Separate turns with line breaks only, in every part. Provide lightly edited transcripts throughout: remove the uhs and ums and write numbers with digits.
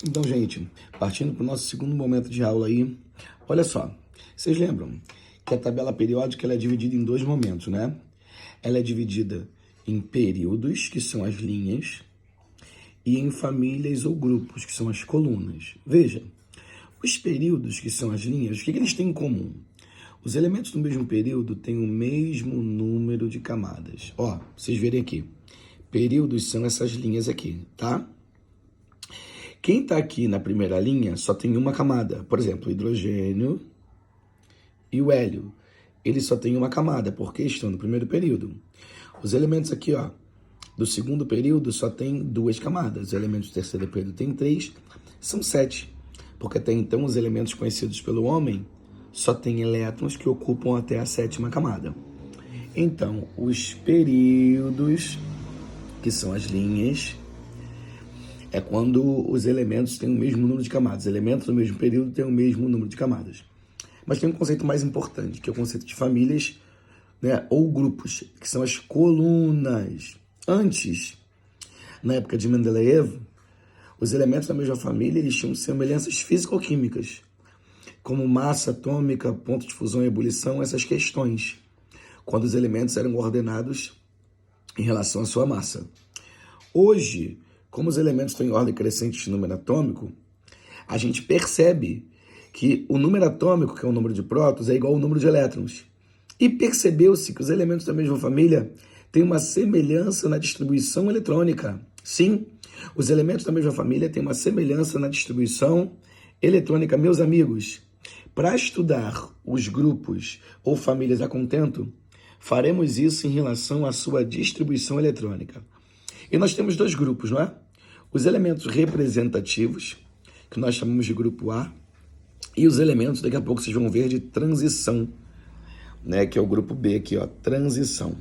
Então, gente, partindo para o nosso segundo momento de aula aí, olha só, vocês lembram que a tabela periódica ela é dividida em dois momentos, né? Ela é dividida em períodos, que são as linhas, e em famílias ou grupos, que são as colunas. Veja, os períodos, que são as linhas, o que eles têm em comum? Os elementos do mesmo período têm o mesmo número de camadas. Ó, vocês verem aqui, períodos são essas linhas aqui, tá? Quem está aqui na primeira linha só tem uma camada. Por exemplo, o hidrogênio e o hélio. Eles só têm uma camada, porque estão no primeiro período. Os elementos aqui, ó, do segundo período só tem duas camadas. Os elementos do terceiro período têm três, são 7. Porque até então os elementos conhecidos pelo homem só têm elétrons que ocupam até a 7ª camada. Então, os períodos, que são as linhas, é quando os elementos têm o mesmo número de camadas. Os elementos do mesmo período têm o mesmo número de camadas. Mas tem um conceito mais importante, que é o conceito de famílias, né, ou grupos, que são as colunas. Antes, na época de Mendeleev, os elementos da mesma família eles tinham semelhanças físico-químicas, como massa atômica, ponto de fusão e ebulição, essas questões, quando os elementos eram ordenados em relação à sua massa. Hoje, como os elementos estão em ordem crescente de número atômico, a gente percebe que o número atômico, que é o número de prótons, é igual ao número de elétrons. E percebeu-se que os elementos da mesma família têm uma semelhança na distribuição eletrônica. Sim, os elementos da mesma família têm uma semelhança na distribuição eletrônica. Meus amigos, para estudar os grupos ou famílias a contento, faremos isso em relação à sua distribuição eletrônica. E nós temos dois grupos, não é? Os elementos representativos, que nós chamamos de grupo A, e os elementos, daqui a pouco vocês vão ver, de transição, né? Que é o grupo B aqui, ó, transição.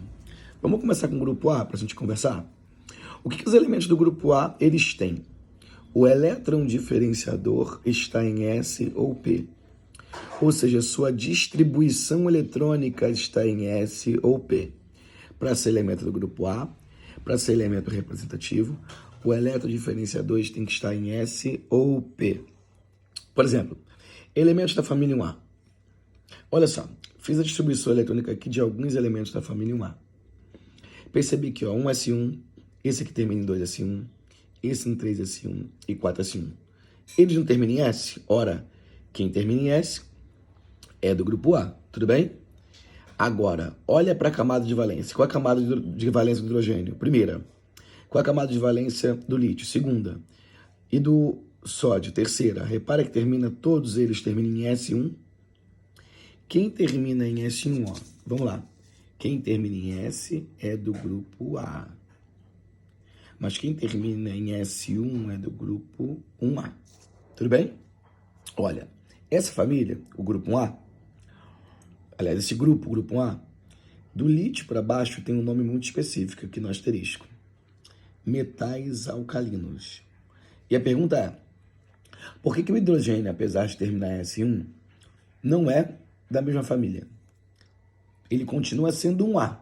Vamos começar com o grupo A para a gente conversar? O que os elementos do grupo A, eles têm? O elétron diferenciador está em S ou P. Ou seja, sua distribuição eletrônica está em S ou P. Para ser elemento do grupo A, para ser elemento representativo, o elétron diferenciador tem que estar em S ou P. Por exemplo, elementos da família 1A. Olha só, fiz a distribuição eletrônica aqui de alguns elementos da família 1A. Percebi que, ó, 1s1, esse aqui termina em 2s1, esse em 3s1 e 4s1. Eles não terminam em S? Ora, quem termina em S é do grupo A, tudo bem? Agora, olha para a camada de valência. Qual é a camada de valência do hidrogênio? Primeira. Qual é a camada de valência do lítio? Segunda. E do sódio? Terceira. Repara que todos eles terminam em S1. Quem termina em S1, ó, vamos lá. Quem termina em S é do grupo A. Mas quem termina em S1 é do grupo 1A. Tudo bem? Olha, essa família, o grupo 1A, aliás, esse grupo, o grupo 1A, do lítio para baixo tem um nome muito específico aqui no asterisco. Metais alcalinos. E a pergunta é, por que o hidrogênio, apesar de terminar em S1, não é da mesma família? Ele continua sendo um A,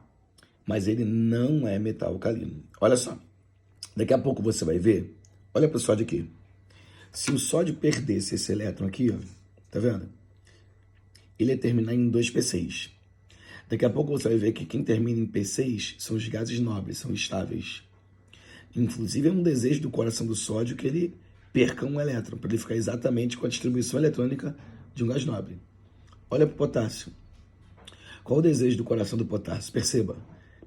mas ele não é metal alcalino. Olha só, daqui a pouco você vai ver, olha para o sódio aqui. Se o sódio perdesse esse elétron aqui, ó, tá vendo? Ele ia terminar em 2p6. Daqui a pouco você vai ver que quem termina em p6 são os gases nobres, são estáveis. Inclusive é um desejo do coração do sódio que ele perca um elétron, para ele ficar exatamente com a distribuição eletrônica de um gás nobre. Olha para o potássio. Qual o desejo do coração do potássio? Perceba,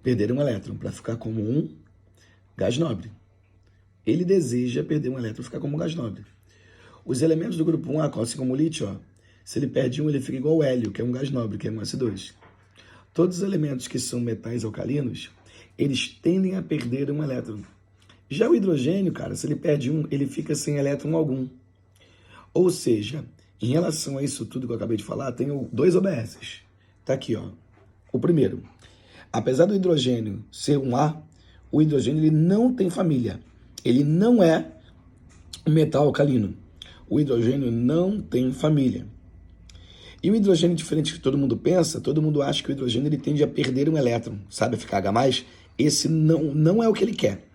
perder um elétron para ficar como um gás nobre. Ele deseja perder um elétron para ficar como um gás nobre. Os elementos do grupo 1A, assim como o lítio, ó, se ele perde um, ele fica igual ao hélio, que é um gás nobre, que é um S2. Todos os elementos que são metais alcalinos, eles tendem a perder um elétron. Já o hidrogênio, cara, se ele perde um, ele fica sem elétron algum. Ou seja, em relação a isso tudo que eu acabei de falar, tem dois OBSs. Tá aqui, ó. O primeiro, apesar do hidrogênio ser um A, o hidrogênio ele não tem família. Ele não é um metal alcalino. O hidrogênio não tem família. E o hidrogênio, diferente do que todo mundo pensa, todo mundo acha que o hidrogênio ele tende a perder um elétron, sabe, a ficar H+. Esse não é o que ele quer.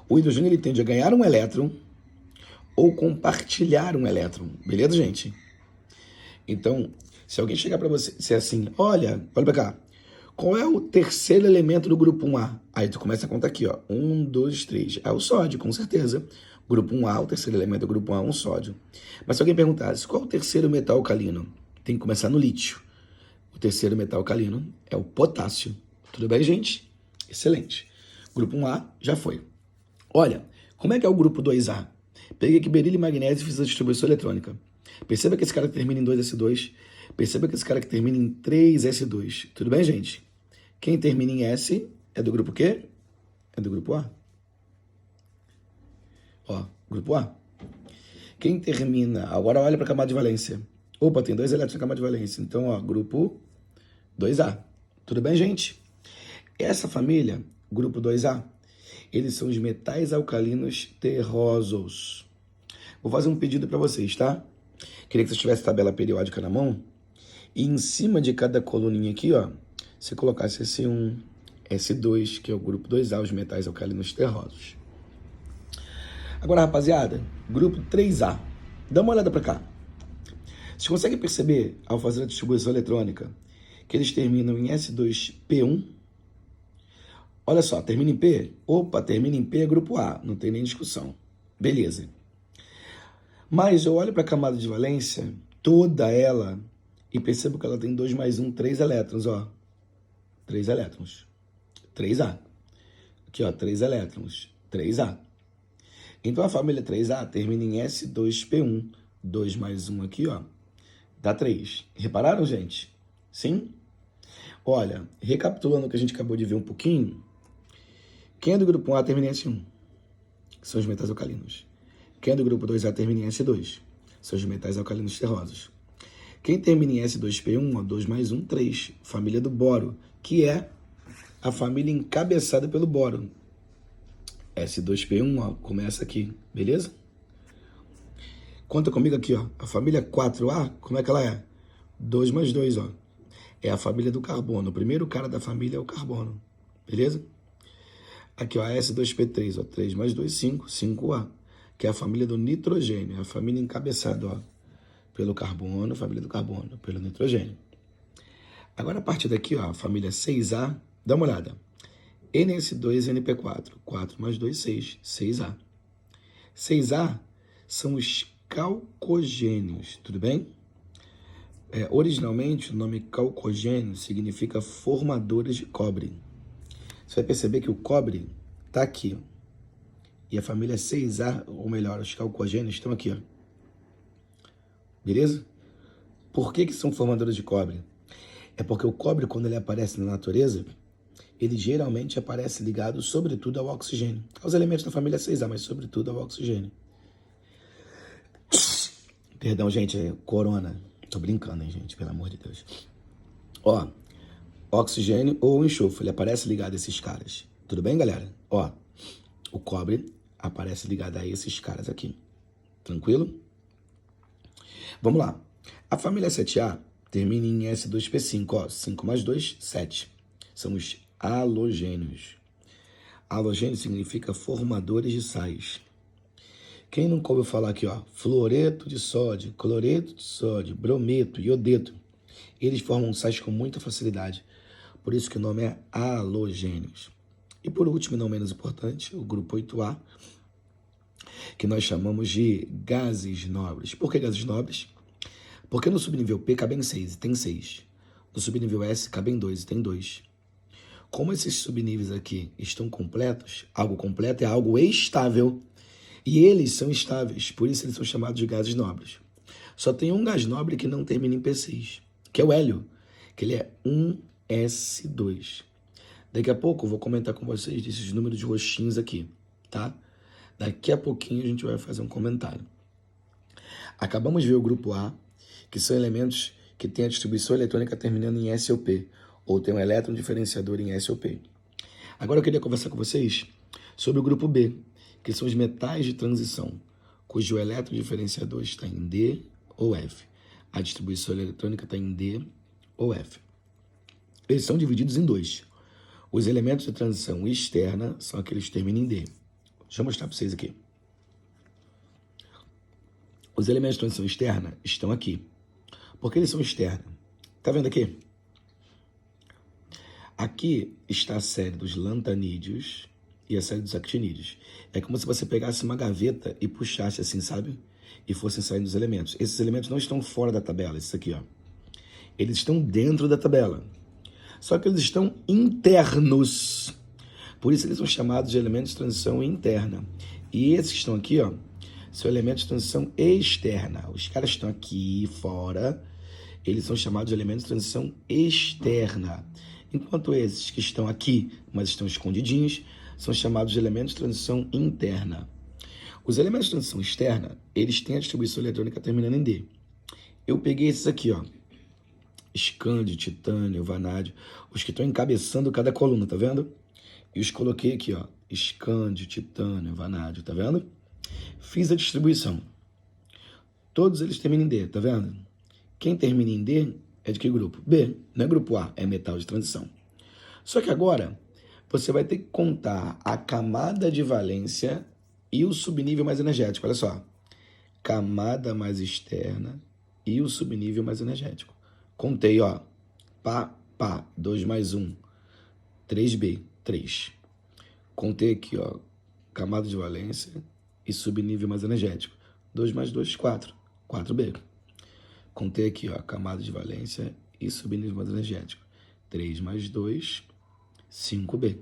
O hidrogênio ele tende a ganhar um elétron ou compartilhar um elétron. Beleza, gente? Então, se alguém chegar para você e dizer assim, olha para cá, qual é o terceiro elemento do grupo 1A? Aí tu começa a contar aqui, ó. 1, 2, 3. É o sódio, com certeza. Grupo 1A, o terceiro elemento do grupo 1A é um sódio. Mas se alguém perguntasse, qual é o terceiro metal alcalino? Tem que começar no lítio. O terceiro metal alcalino é o potássio. Tudo bem, gente? Excelente. Grupo 1A já foi. Olha, como é que é o grupo 2A? Peguei aqui berílio e magnésio e fiz a distribuição eletrônica. Perceba que esse cara que termina em 2S2. Perceba que esse cara que termina em 3S2. Tudo bem, gente? Quem termina em S é do grupo quê? É do grupo A. Ó, grupo A. Quem termina... Agora olha para a camada de valência. Opa, tem 2 elétrons na camada de valência. Então, ó, grupo 2A. Tudo bem, gente? Essa família, grupo 2A, eles são os metais alcalinos terrosos. Vou fazer um pedido para vocês, tá? Queria que vocês tivessem a tabela periódica na mão. E em cima de cada coluninha aqui, ó, você colocasse S1, S2, que é o grupo 2A, os metais alcalinos terrosos. Agora, rapaziada, grupo 3A. Dá uma olhada para cá. Vocês conseguem perceber, ao fazer a distribuição eletrônica, que eles terminam em S2P1? Olha só, termina em P? Opa, termina em P é grupo A, não tem nem discussão. Beleza. Mas eu olho para a camada de valência, toda ela, e percebo que ela tem 2 mais 1, 3 elétrons, ó. 3 elétrons. 3A. Aqui, ó, 3 elétrons. 3A. Então, a família 3A termina em S2P1. 2 mais 1 aqui, ó, dá 3. Repararam, gente? Sim? Olha, recapitulando o que a gente acabou de ver um pouquinho, quem é do grupo 1A termina em S1? São os metais alcalinos. Quem é do grupo 2A termina em S2? São os metais alcalinos terrosos. Quem termina em S2P1, ó, 2 mais 1, 3. Família do boro, que é a família encabeçada pelo boro. S2P1, ó, começa aqui, beleza? Conta comigo aqui, ó. A família 4A, como é que ela é? 2 mais 2, ó. É a família do carbono. O primeiro cara da família é o carbono, beleza? Aqui, ó, S2P3, ó. 3 mais 2, 5. 5A, que é a família do nitrogênio. É a família encabeçada, ó, pelo carbono, família do carbono, pelo nitrogênio. Agora, a partir daqui, ó, a família 6A, dá uma olhada. NS2 NP4. 4 mais 2, 6. 6A. 6A são os calcogênios, tudo bem? Originalmente, o nome calcogênio significa formadores de cobre. Você vai perceber que o cobre está aqui, ó, e a família 6A, ou melhor, os calcogênios estão aqui, ó. Beleza? Por que são formadores de cobre? É porque o cobre, quando ele aparece na natureza, ele geralmente aparece ligado, sobretudo, ao oxigênio. Aos elementos da família 6A, mas sobretudo ao oxigênio. Perdão, gente, é corona. Tô brincando, hein, gente, pelo amor de Deus. Ó, oxigênio ou enxofre, ele aparece ligado a esses caras. Tudo bem, galera? Ó, o cobre aparece ligado a esses caras aqui. Tranquilo? Vamos lá. A família 7A termina em S2P5, ó. 5 mais 2, 7. São os halogênios. Halogênio significa formadores de sais. Quem nunca ouviu falar aqui, ó, fluoreto de sódio, cloreto de sódio, brometo, iodeto, eles formam sais com muita facilidade. Por isso que o nome é halogênios. E por último, e não menos importante, o grupo 8A, que nós chamamos de gases nobres. Por que gases nobres? Porque no subnível P cabem 6 e tem 6. No subnível S cabem 2 e tem 2. Como esses subníveis aqui estão completos, algo completo é algo estável. E eles são estáveis, por isso eles são chamados de gases nobres. Só tem um gás nobre que não termina em P6, que é o hélio, que ele é 1S2. Daqui a pouco eu vou comentar com vocês desses números roxinhos aqui, tá? Daqui a pouquinho a gente vai fazer um comentário. Acabamos de ver o grupo A, que são elementos que têm a distribuição eletrônica terminando em SOP, ou tem um elétron diferenciador em SOP. Agora eu queria conversar com vocês sobre o grupo B, que são os metais de transição, cujo elétron diferenciador está em D ou F. A distribuição eletrônica está em D ou F. Eles são divididos em dois. Os elementos de transição externa são aqueles que terminam em D. Deixa eu mostrar para vocês aqui. Os elementos de transição externa estão aqui. Por que eles são externos? Tá vendo aqui? Aqui está a série dos lantanídeos e a série dos actinídeos. É como se você pegasse uma gaveta e puxasse assim, sabe? E fossem saindo os elementos. Esses elementos não estão fora da tabela, esses aqui, ó. Eles estão dentro da tabela. Só que eles estão internos. Por isso eles são chamados de elementos de transição interna. E esses que estão aqui, ó, são elementos de transição externa. Os caras estão aqui fora, eles são chamados de elementos de transição externa. Enquanto esses que estão aqui, mas estão escondidinhos, são chamados de elementos de transição interna. Os elementos de transição externa, eles têm a distribuição eletrônica terminando em D. Eu peguei esses aqui, ó. Escândio, titânio, vanádio, os que estão encabeçando cada coluna, tá vendo? E os coloquei aqui, ó. Escândio, titânio, vanádio, tá vendo? Fiz a distribuição. Todos eles terminam em D, tá vendo? Quem termina em D é de que grupo? B, não é grupo A, é metal de transição. Só que agora, você vai ter que contar a camada de valência e o subnível mais energético. Olha só. Camada mais externa e o subnível mais energético. Contei, ó. Pá, pá. 2 mais 1. 3B. 3. Contei aqui, ó. Camada de valência e subnível mais energético. 2 mais 2, 4. 4B. Contei aqui, ó. Camada de valência e subnível mais energético. 3 mais 2, 5B.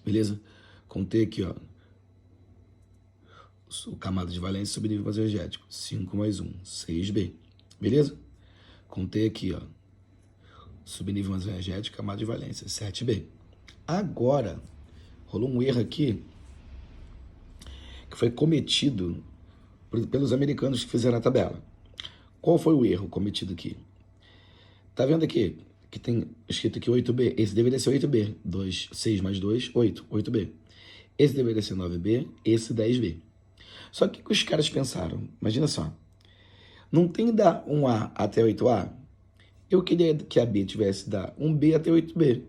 Beleza? Contei aqui, ó. Camada de valência e subnível mais energético. 5 mais 1, 6B. Beleza? Contei aqui, ó. Subnível mais energético, camada de valência, 7B. Agora, rolou um erro aqui que foi cometido pelos americanos que fizeram a tabela. Qual foi o erro cometido aqui? Tá vendo aqui que tem escrito aqui 8B? Esse deveria ser 8B. 6 mais 2, 8. 8B. Esse deveria ser 9B, esse 10B. Só que o que os caras pensaram? Imagina só. Não tem da 1A até 8A? Eu queria que a B tivesse da 1B até 8B.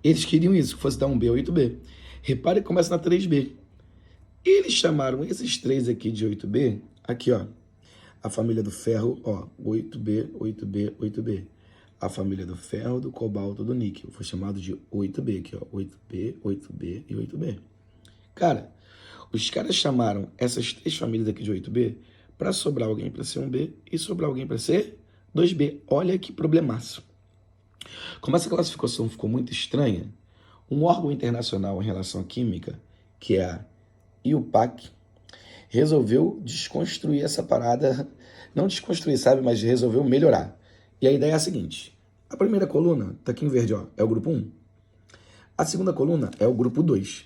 Eles queriam isso, que fosse da 1B a 8B. Repare que começa na 3B. Eles chamaram esses três aqui de 8B. Aqui, ó. A família do ferro, ó. 8B, 8B, 8B. A família do ferro, do cobalto, do níquel. Foi chamado de 8B aqui, ó. 8B, 8B e 8B. Cara, os caras chamaram essas três famílias aqui de 8B para sobrar alguém para ser 1B e sobrar alguém para ser 2B. Olha que problemaço. Como essa classificação ficou muito estranha, um órgão internacional em relação à química, que é a IUPAC, resolveu desconstruir essa parada. Não desconstruir, sabe? Mas resolveu melhorar. E a ideia é a seguinte. A primeira coluna, tá aqui em verde, ó, é o grupo 1. A segunda coluna é o grupo 2.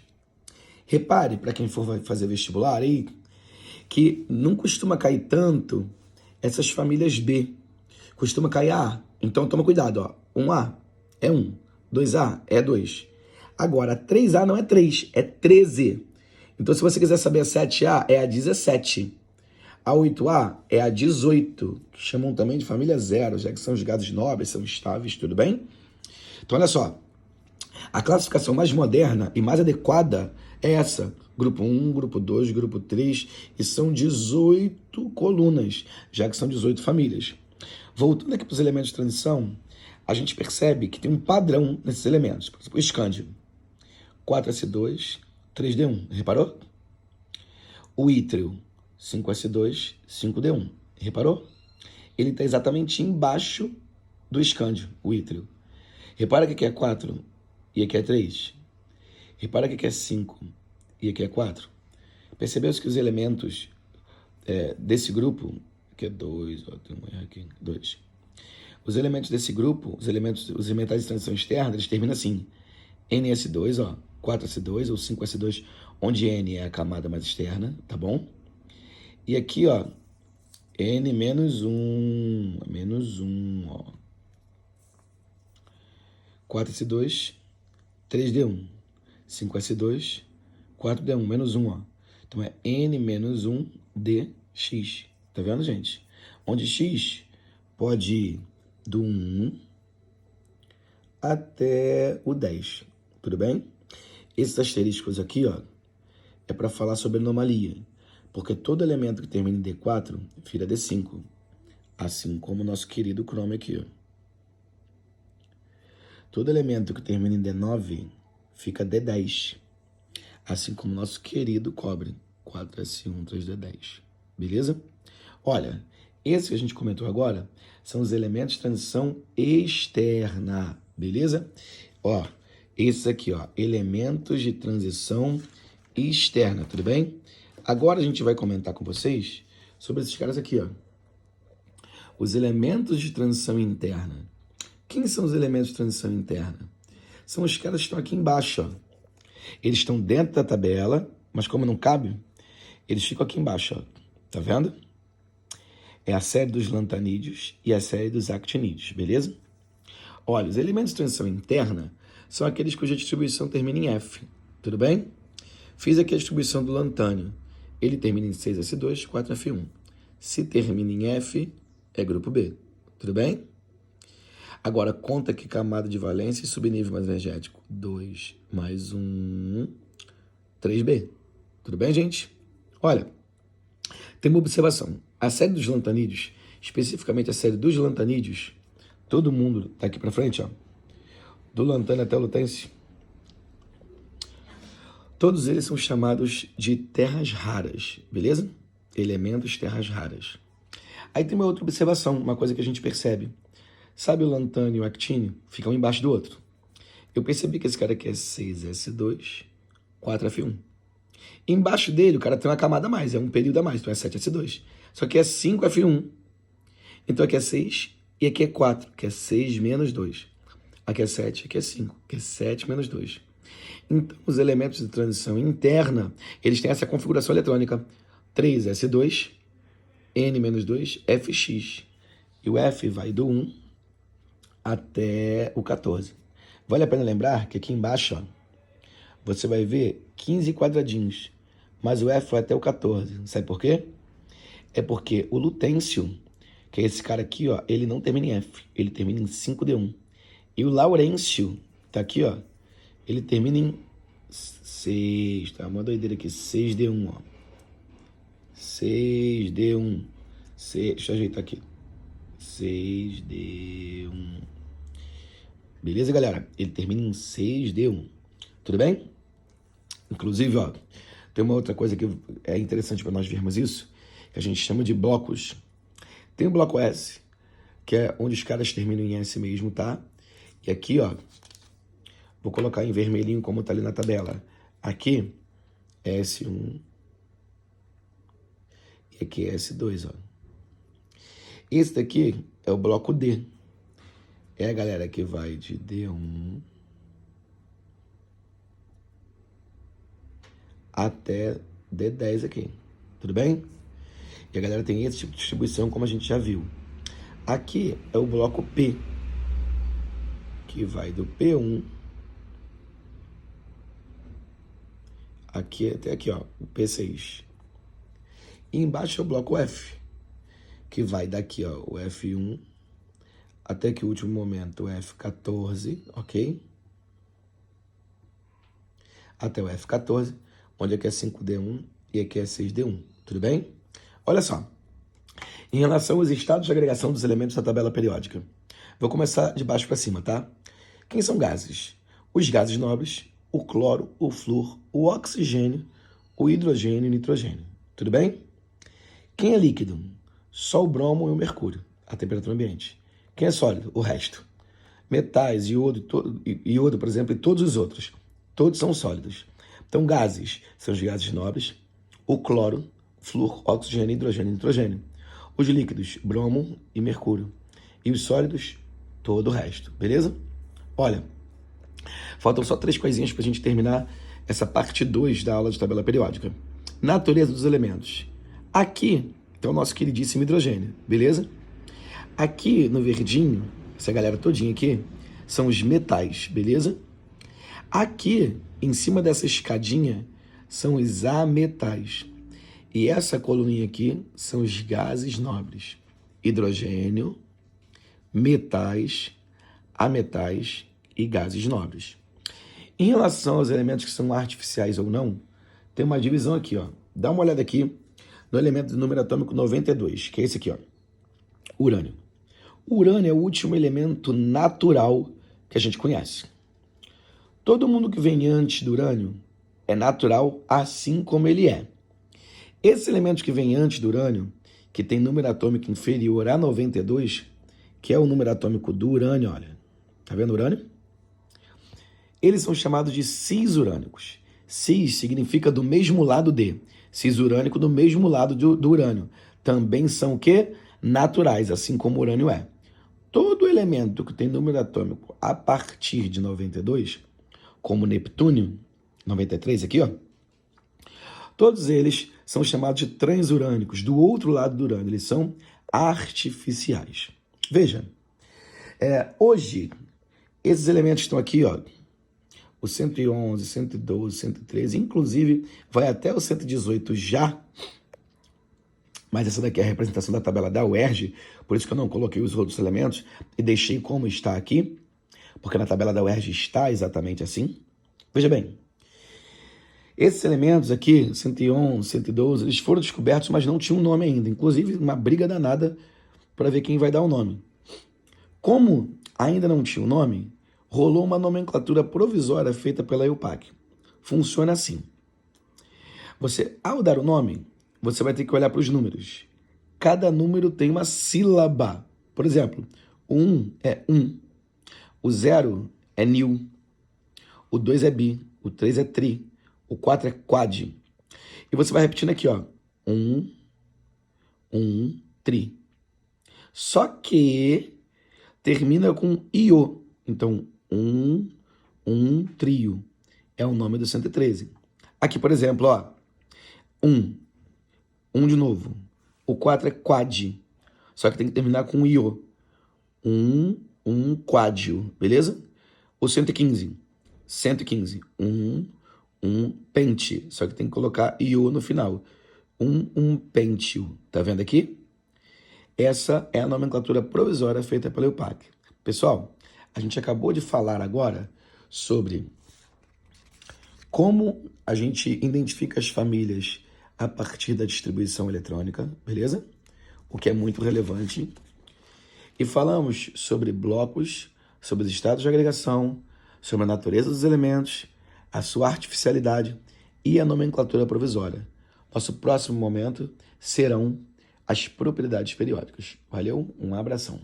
Repare, para quem for fazer vestibular aí, que não costuma cair tanto essas famílias B. Costuma cair A. Então toma cuidado, ó. 1A é 1. 2A é 2. Agora, 3A não é 3, é 13. Então, se você quiser saber a 7A, é a 17. A 8A é a 18, que chamam também de família 0, já que são os gases nobres, são estáveis, tudo bem? Então, olha só. A classificação mais moderna e mais adequada é essa. Grupo 1, grupo 2, grupo 3, e são 18 colunas, já que são 18 famílias. Voltando aqui para os elementos de transição, a gente percebe que tem um padrão nesses elementos. Por exemplo, o escândio. 4S2, 3D1. Reparou? O ítrio. 5S2, 5D1. Reparou? Ele está exatamente embaixo do escândio, o ítrio. Repara que aqui é 4 e aqui é 3. Repara que aqui é 5 e aqui é 4. Percebeu-se que os elementos desse grupo, que é 2, tem um erro aqui, 2. Os elementos desse grupo, os metais de transição externa, eles terminam assim. NS2, ó, 4S2 ou 5S2, onde N é a camada mais externa, tá bom? E aqui, ó, N menos 1, ó. 4S2, 3D1. 5S2, 4D1, menos 1, ó. Então é N menos 1 DX. Tá vendo, gente? Onde X pode ir do 1 até o 10. Tudo bem? Esses asteriscos aqui, ó, é para falar sobre anomalia. Porque todo elemento que termina em D4 vira D5. Assim como o nosso querido cromo aqui, ó. Todo elemento que termina em D9 fica D10. Assim como o nosso querido cobre. 4s1, 3d10. Beleza? Olha, esse que a gente comentou agora são os elementos de transição externa. Beleza? Ó, esses aqui, ó, elementos de transição externa, tudo bem? Agora a gente vai comentar com vocês sobre esses caras aqui, ó. Os elementos de transição interna. Quem são os elementos de transição interna? São os caras que estão aqui embaixo, ó. Eles estão dentro da tabela, mas como não cabe, eles ficam aqui embaixo, ó. Tá vendo? É a série dos lantanídeos e a série dos actinídeos, beleza? Olha, os elementos de transição interna são aqueles cuja distribuição termina em F, tudo bem? Fiz aqui a distribuição do lantânio. Ele termina em 6s2, 4f1. Se termina em F, é grupo B, tudo bem? Agora, conta que camada de valência e subnível mais energético. 2 mais 1, 3B. Tudo bem, gente? Olha, tem uma observação. A série dos lantanídeos, especificamente a série dos lantanídeos, todo mundo tá aqui para frente, ó. Do lantânio até o lutêncio. Todos eles são chamados de terras raras, beleza? Elementos terras raras. Aí tem uma outra observação, uma coisa que a gente percebe. Sabe o lantânio e o actínio? Ficam um embaixo do outro. Eu percebi que esse cara aqui é 6s2, 4f1. Embaixo dele, o cara tem uma camada a mais, é um período a mais, então é 7s2. Só que é 5f1. Então aqui é 6 e aqui é 4, que é 6 menos 2. Aqui é 7, aqui é 5, que é 7 menos 2. Então, os elementos de transição interna, eles têm essa configuração eletrônica. 3s2, n menos 2, fx. E o f vai do 1 até o 14. Vale a pena lembrar que aqui embaixo, ó, você vai ver 15 quadradinhos, mas o F vai até o 14. Sabe por quê? É porque o lutêncio, que é esse cara aqui, ó, ele não termina em F, ele termina em 5D1. E o laurêncio, tá aqui, ó, ele termina em 6, tá? Uma doideira aqui, 6D1, ó. 6D1. Deixa eu ajeitar aqui. 6D1. Beleza, galera? Ele termina em 6D1. Tudo bem? Inclusive, ó, tem uma outra coisa que é interessante para nós vermos isso, que a gente chama de blocos. Tem o bloco S, que é onde os caras terminam em S mesmo, tá? E aqui, ó, vou colocar em vermelhinho como tá ali na tabela. Aqui é S1 e aqui é S2, ó. Esse daqui é o bloco D. É a galera que vai de D1 até D10 aqui. Tudo bem? E a galera tem esse tipo de distribuição, como a gente já viu. Aqui é o bloco P, que vai do P1 aqui até aqui, ó, o P6. E embaixo é o bloco F, que vai daqui, ó, o F1 até que o último momento, o F14, ok? Até o F14, onde aqui é 5D1 e aqui é 6D1, tudo bem? Olha só, em relação aos estados de agregação dos elementos da tabela periódica, vou começar de baixo para cima, tá? Quem são gases? Os gases nobres, o cloro, o flúor, o oxigênio, o hidrogênio e o nitrogênio, tudo bem? Quem é líquido? Só o bromo e o mercúrio, a temperatura ambiente. Quem é sólido? O resto. Metais, iodo, por exemplo, e todos os outros. Todos são sólidos. Então, gases são os gases nobres, o cloro, flúor, oxigênio, hidrogênio e nitrogênio. Os líquidos, bromo e mercúrio. E os sólidos, todo o resto. Beleza? Olha, faltam só 3 coisinhas para a gente terminar essa parte 2 da aula de tabela periódica. Natureza dos elementos. Aqui tem o nosso queridíssimo hidrogênio, beleza? Aqui no verdinho, essa galera todinha aqui, são os metais, beleza? Aqui, em cima dessa escadinha, são os ametais. E essa coluninha aqui são os gases nobres. Hidrogênio, metais, ametais e gases nobres. Em relação aos elementos que são artificiais ou não, tem uma divisão aqui, ó. Dá uma olhada aqui no elemento de número atômico 92, que é esse aqui, ó, urânio. O urânio é o último elemento natural que a gente conhece. Todo mundo que vem antes do urânio é natural assim como ele é. Esses elementos que vêm antes do urânio, que tem número atômico inferior a 92, que é o número atômico do urânio, olha, tá vendo o urânio? Eles são chamados de cisurânicos. Cis significa do mesmo lado de. Cisurânico do mesmo lado do urânio. Também são o quê? Naturais, assim como o urânio é. Todo elemento que tem número atômico a partir de 92, como Neptúnio, 93 aqui, ó, todos eles são chamados de transurânicos, do outro lado do urânio. Eles são artificiais. Veja, hoje, esses elementos estão aqui, ó, o 111, 112, 113, inclusive vai até o 118 já, mas essa daqui é a representação da tabela da UERJ, por isso que eu não coloquei os outros elementos e deixei como está aqui, porque na tabela da UERJ está exatamente assim. Veja bem, esses elementos aqui, 111, 112, eles foram descobertos, mas não tinham nome ainda, inclusive uma briga danada para ver quem vai dar o nome. Como ainda não tinha o nome, rolou uma nomenclatura provisória feita pela EUPAC. Funciona assim. Você, ao dar o nome, você vai ter que olhar para os números. Cada número tem uma sílaba. Por exemplo, o 1 é um, o 0 é nil, o 2 é bi, o 3 é tri, o 4 é quad. E você vai repetindo aqui, ó. 1, tri. Só que termina com io. Então, um trio é o nome do 113. Aqui, por exemplo, ó, 1 de novo. O 4 é quad, só que tem que terminar com io. Quádio, beleza? O 115, pente, só que tem que colocar io no final. Pentio, tá vendo aqui? Essa é a nomenclatura provisória feita pela EUPAC. Pessoal, a gente acabou de falar agora sobre como a gente identifica as famílias a partir da distribuição eletrônica, beleza? O que é muito relevante. E falamos sobre blocos, sobre os estados de agregação, sobre a natureza dos elementos, a sua artificialidade e a nomenclatura provisória. Nosso próximo momento serão as propriedades periódicas. Valeu, um abração.